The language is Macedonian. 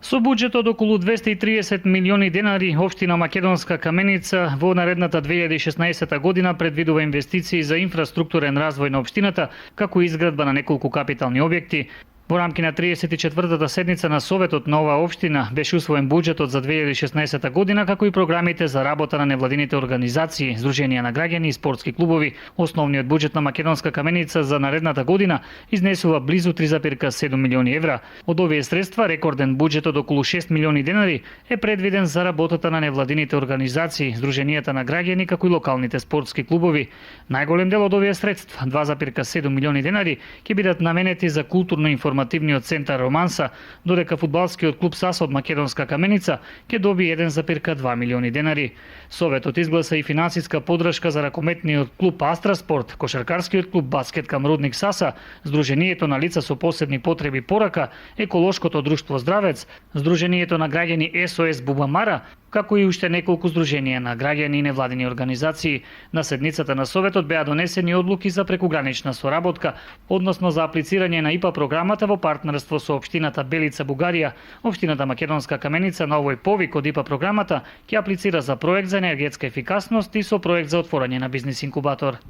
Со буџет од околу 230 милиони денари, општина Македонска Каменица во наредната 2016 година предвидува инвестиции за инфраструктурен развој на општината, како и изградба на неколку капитални објекти. Во рамки на 34-та седница на Советот на оваа општина беше усвоен буџетот за 2016 година, како и програмите за работа на невладините организации, здруженија на граѓани и спортски клубови. Основниот буџет на Македонска Каменица за наредната година изнесува близу 3,7 милиони евра. Од овие средства, рекорден буџет од околу 6 милиони денари е предвиден за работата на невладините организации, здруженијата на граѓани, како и локалните спортски клубови. Најголем дел од овие средства, 2,7 милиони денари, ќе бидат наменети за културно-информативниот центар Романса, додека фудбалскиот клуб САС од Македонска Каменица ќе добие 1,2 милиони денари. Советот изгласа и финансиска поддршка за ракометниот клуб Астра Спорт, кошаркарскиот клуб Баскет Камрудник САСа, Здруженијето на лица со посебни потреби Порака, Еколошкото друштво Здравец, Здруженијето на граѓани СОС Бубамара, како и уште неколку здруженија на граѓани и невладини организации. На седницата на Советот беа донесени одлуки за прекугранична соработка, односно за аплицирање на ИПА програмата во партнерство со општината Белица Бугарија. Општината Македонска Каменица на овој повик од ИПА програмата ќе аплицира за проект за енергетска ефикасност и со проект за отворање на бизнис инкубатор.